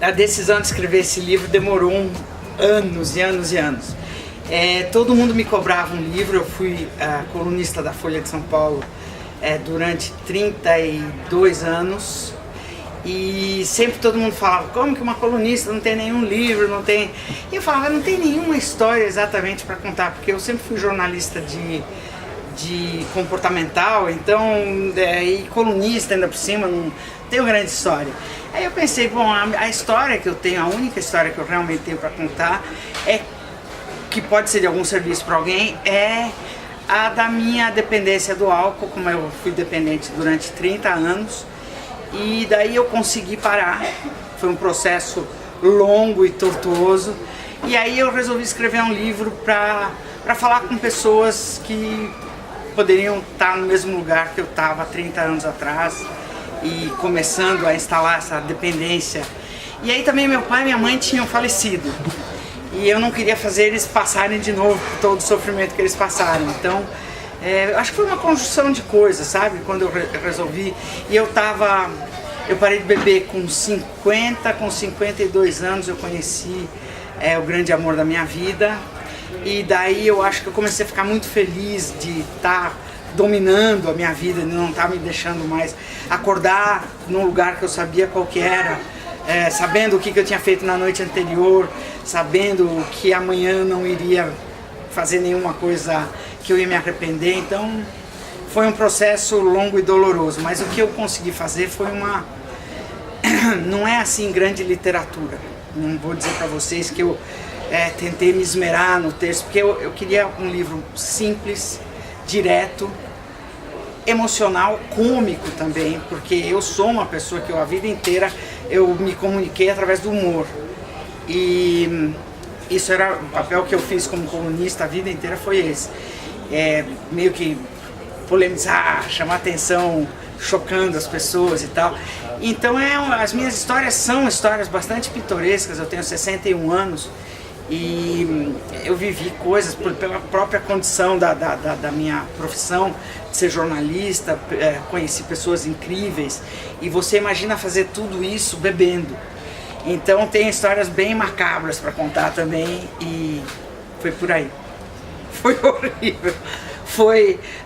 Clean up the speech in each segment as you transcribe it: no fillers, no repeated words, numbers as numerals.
a decisão de escrever esse livro demorou anos e anos e anos. Todo mundo me cobrava um livro. Eu fui colunista da Folha de São Paulo durante 32 anos e sempre todo mundo falava: como que uma colunista não tem nenhum livro, não tem... E eu falava: não tem nenhuma história exatamente para contar, porque eu sempre fui jornalista de comportamental, então, e colunista ainda por cima, não tenho grande história. Aí eu pensei, bom, a história que eu tenho, a única história que eu realmente tenho para contar, que pode ser de algum serviço para alguém, é a da minha dependência do álcool. Como eu fui dependente durante 30 anos, e daí eu consegui parar. Foi um processo longo e tortuoso, e aí eu resolvi escrever um livro para falar com pessoas que poderiam estar no mesmo lugar que eu estava 30 anos atrás e começando a instalar essa dependência. E aí também meu pai e minha mãe tinham falecido e eu não queria fazer eles passarem de novo por todo o sofrimento que eles passaram. Então, acho que foi uma conjunção de coisas, sabe? Quando eu resolvi, e eu parei de beber com 52 anos, eu conheci o grande amor da minha vida. E daí eu acho que eu comecei a ficar muito feliz de estar dominando a minha vida, de não estar me deixando mais acordar num lugar que eu sabia qual que era, sabendo o que eu tinha feito na noite anterior, sabendo que amanhã eu não iria fazer nenhuma coisa que eu ia me arrepender. Então foi um processo longo e doloroso, mas o que eu consegui fazer foi não é assim grande literatura. Não vou dizer para vocês que eu tentei me esmerar no texto, porque eu queria um livro simples, direto, emocional, cômico também, porque eu sou uma pessoa que a vida inteira eu me comuniquei através do humor. E isso era o papel que eu fiz como colunista a vida inteira, foi esse. Meio que polemizar, chamar atenção, chocando as pessoas e tal. Então as minhas histórias são histórias bastante pitorescas. Eu tenho 61 anos e eu vivi coisas pela própria condição da minha profissão de ser jornalista, conheci pessoas incríveis, e você imagina fazer tudo isso bebendo. Então tem histórias bem macabras para contar também, e foi por aí. Foi horrível.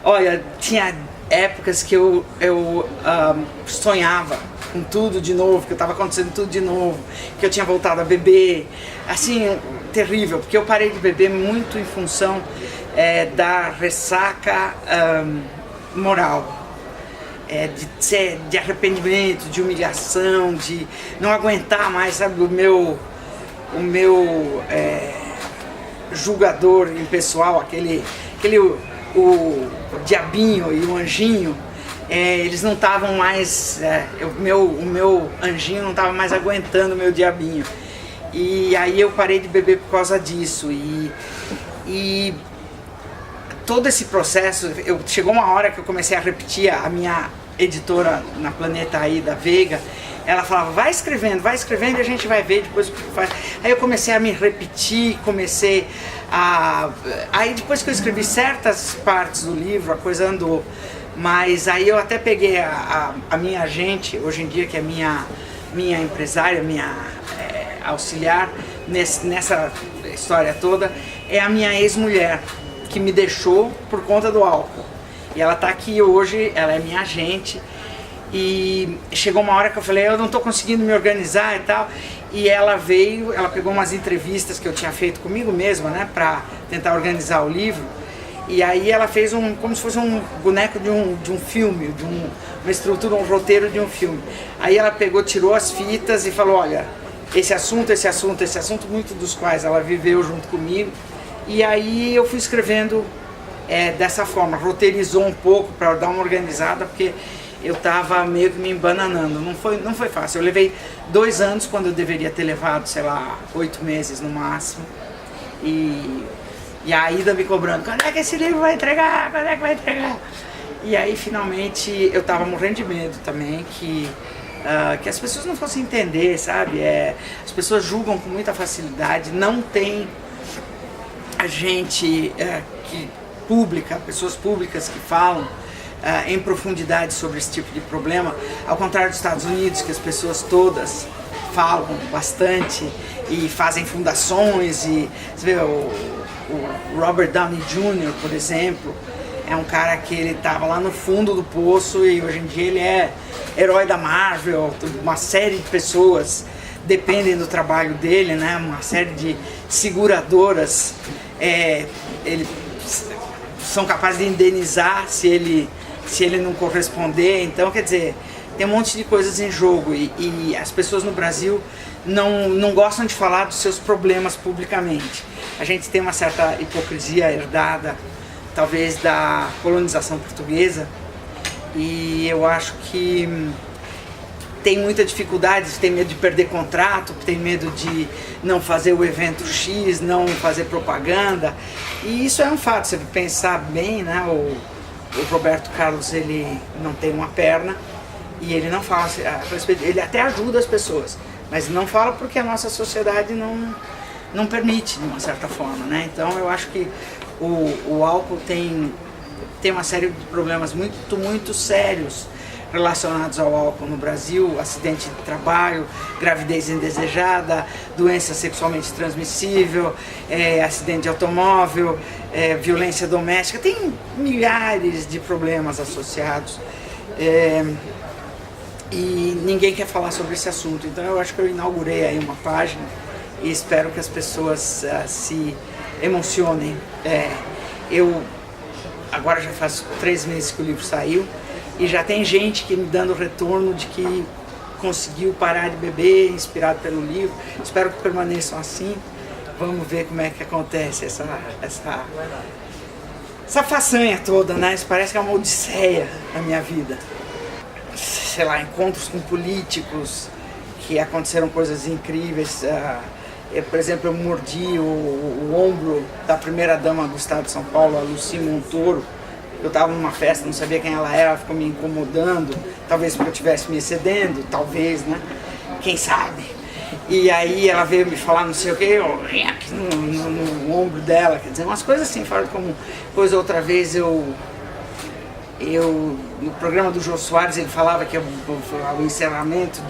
Olha, tinha épocas que eu sonhava com tudo de novo, que estava acontecendo tudo de novo, que eu tinha voltado a beber, assim, terrível, porque eu parei de beber muito em função da ressaca moral, de arrependimento, de humilhação, de não aguentar mais, sabe, o meu julgador impessoal, o diabinho e o anjinho. Eles não estavam mais, o meu anjinho não estava mais aguentando o meu diabinho. E aí eu parei de beber por causa disso. E todo esse processo, chegou uma hora que eu comecei a repetir. A minha editora na Planeta aí, da Veiga, ela falava: vai escrevendo e a gente vai ver depois o que faz. Aí eu comecei a me repetir, aí depois que eu escrevi certas partes do livro, a coisa andou. Mas aí eu até peguei a minha agente, hoje em dia, que é minha empresária, minha auxiliar nessa história toda, é a minha ex-mulher, que me deixou por conta do álcool. E ela está aqui hoje, ela é minha agente. E chegou uma hora que eu falei: eu não estou conseguindo me organizar e tal. E ela veio, ela pegou umas entrevistas que eu tinha feito comigo mesma, né, para tentar organizar o livro. E aí ela fez como se fosse um boneco de um filme, uma estrutura, um roteiro de um filme. Aí ela pegou, tirou as fitas e falou: olha, esse assunto, muitos dos quais ela viveu junto comigo. E aí eu fui escrevendo dessa forma, roteirizou um pouco para dar uma organizada, porque eu estava meio que me embananando. Não foi fácil. Eu levei 2 anos quando eu deveria ter levado, sei lá, 8 meses no máximo. E a Ida me cobrando: quando é que esse livro vai entregar? Quando é que vai entregar? E aí finalmente eu estava morrendo de medo também que as pessoas não fossem entender, sabe? As pessoas julgam com muita facilidade, não tem a gente pessoas públicas que falam em profundidade sobre esse tipo de problema, ao contrário dos Estados Unidos, que as pessoas todas falam bastante e fazem fundações. E você vê o Robert Downey Jr., por exemplo, é um cara que ele estava lá no fundo do poço e hoje em dia ele é herói da Marvel. Uma série de pessoas dependem do trabalho dele, né? Uma série de seguradoras são capazes de indenizar se ele não corresponder. Então, quer dizer, tem um monte de coisas em jogo e as pessoas no Brasil não gostam de falar dos seus problemas publicamente. A gente tem uma certa hipocrisia herdada, talvez, da colonização portuguesa, e eu acho que tem muita dificuldade, tem medo de perder contrato, tem medo de não fazer o evento X, não fazer propaganda, e isso é um fato. Se você pensar bem, né, o Roberto Carlos, ele não tem uma perna e ele não fala a respeito, ele até ajuda as pessoas, mas não fala porque a nossa sociedade não permite, de uma certa forma, né? Então eu acho que o álcool tem uma série de problemas muito sérios relacionados ao álcool no Brasil: acidente de trabalho, gravidez indesejada, doença sexualmente transmissível, acidente de automóvel, violência doméstica. Tem milhares de problemas associados e ninguém quer falar sobre esse assunto. Então eu acho que eu inaugurei aí uma página e espero que as pessoas se emocionem. Agora já faz 3 meses que o livro saiu e já tem gente que me dando retorno de que conseguiu parar de beber, inspirado pelo livro. Espero que permaneçam assim. Vamos ver como é que acontece essa façanha toda, né? Isso parece que é uma odisseia na minha vida. Sei lá, encontros com políticos, que aconteceram coisas incríveis. Por exemplo, eu mordi o ombro da primeira-dama do estado de São Paulo, a Lucy Montoro. Eu estava numa festa, não sabia quem ela era, ela ficou me incomodando, talvez porque eu estivesse me excedendo, talvez, né? Quem sabe? E aí ela veio me falar não sei o que, no ombro dela, quer dizer, umas coisas assim, fora como coisa. Outra vez no programa do Jô Soares, ele falava que o encerramento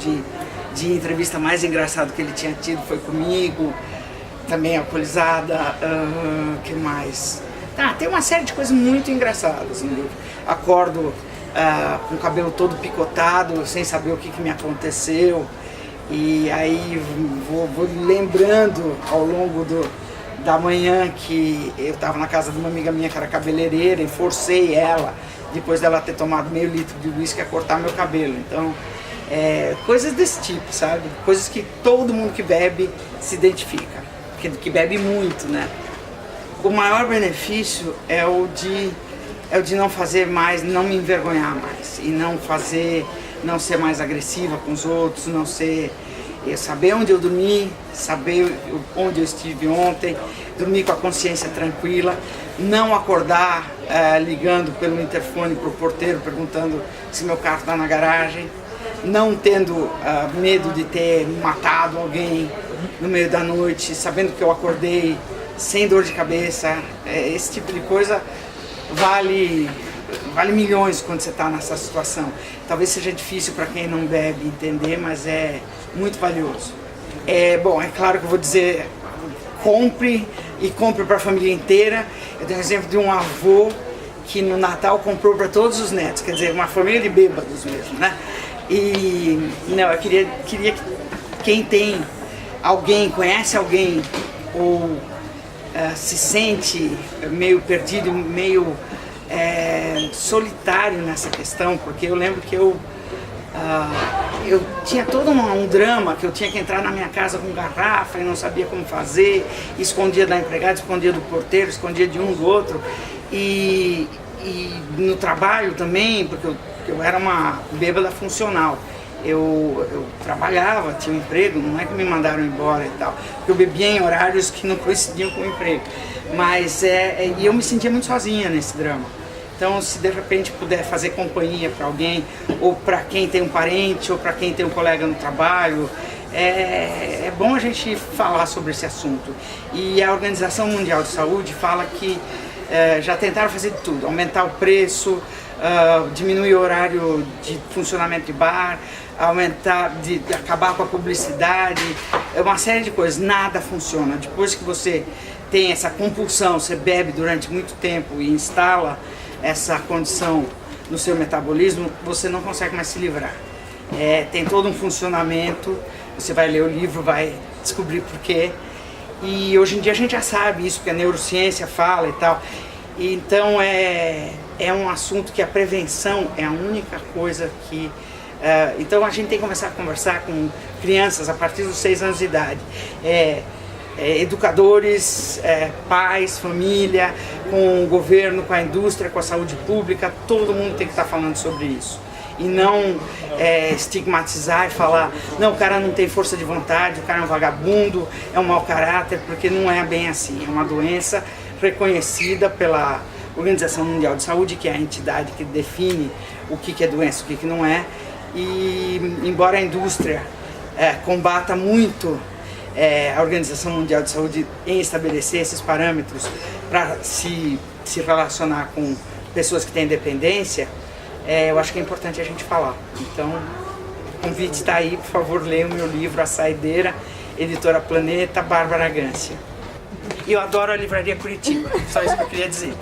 de entrevista mais engraçado que ele tinha tido foi comigo, também alcoolizada. Que mais? Tem uma série de coisas muito engraçadas no livro. Acordo com o cabelo todo picotado, sem saber o que me aconteceu, e aí vou lembrando ao longo da manhã que eu estava na casa de uma amiga minha que era cabeleireira e forcei ela, depois dela ter tomado meio litro de uísque, a cortar meu cabelo. Então, coisas desse tipo, sabe? Coisas que todo mundo que bebe se identifica, que bebe muito, né? O maior benefício é o de não fazer mais, não me envergonhar mais, e não ser mais agressiva com os outros, saber onde eu dormi, saber onde eu estive ontem, dormir com a consciência tranquila, não acordar ligando pelo interfone para o porteiro perguntando se meu carro está na garagem, não tendo medo de ter matado alguém no meio da noite, sabendo que eu acordei sem dor de cabeça. Esse tipo de coisa vale milhões quando você está nessa situação. Talvez seja difícil para quem não bebe entender, mas é muito valioso. Bom, é claro que eu vou dizer, compre para a família inteira. Eu tenho um exemplo de um avô que no Natal comprou para todos os netos, quer dizer, uma família de bêbados mesmo, né? E não, eu queria que quem tem alguém, conhece alguém ou se sente meio perdido, meio solitário nessa questão, porque eu lembro que eu tinha todo um drama, que eu tinha que entrar na minha casa com garrafa e não sabia como fazer, escondia da empregada, escondia do porteiro, escondia de um do outro, e no trabalho também, porque eu era uma bêbada funcional. Eu trabalhava, tinha um emprego, não é que me mandaram embora e tal, porque eu bebia em horários que não coincidiam com o emprego, mas e eu me sentia muito sozinha nesse drama. Então, se de repente puder fazer companhia para alguém, ou para quem tem um parente, ou para quem tem um colega no trabalho, é bom a gente falar sobre esse assunto. E a Organização Mundial de Saúde fala que já tentaram fazer de tudo: aumentar o preço, diminuir o horário de funcionamento de bar, aumentar, de acabar com a publicidade, é uma série de coisas. Nada funciona. Depois que você tem essa compulsão, você bebe durante muito tempo e instala essa condição no seu metabolismo, você não consegue mais se livrar. Tem todo um funcionamento, você vai ler o livro, vai descobrir por quê. E hoje em dia a gente já sabe isso, porque a neurociência fala e tal. Então é um assunto que a prevenção é a única coisa que... então a gente tem que começar a conversar com crianças a partir dos 6 anos de idade. Educadores, pais, família, com o governo, com a indústria, com a saúde pública, todo mundo tem que estar falando sobre isso. E não estigmatizar e falar, não, o cara não tem força de vontade, o cara é um vagabundo, é um mau caráter, porque não é bem assim. É uma doença reconhecida pela Organização Mundial de Saúde, que é a entidade que define o que é doença e o que não é. E embora a indústria combata muito a Organização Mundial de Saúde em estabelecer esses parâmetros para se relacionar com pessoas que têm dependência, eu acho que é importante a gente falar. Então, o convite está aí, por favor, leia o meu livro A Saideira, Editora Planeta, Bárbara Gância. E eu adoro a Livraria Curitiba, só isso que eu queria dizer.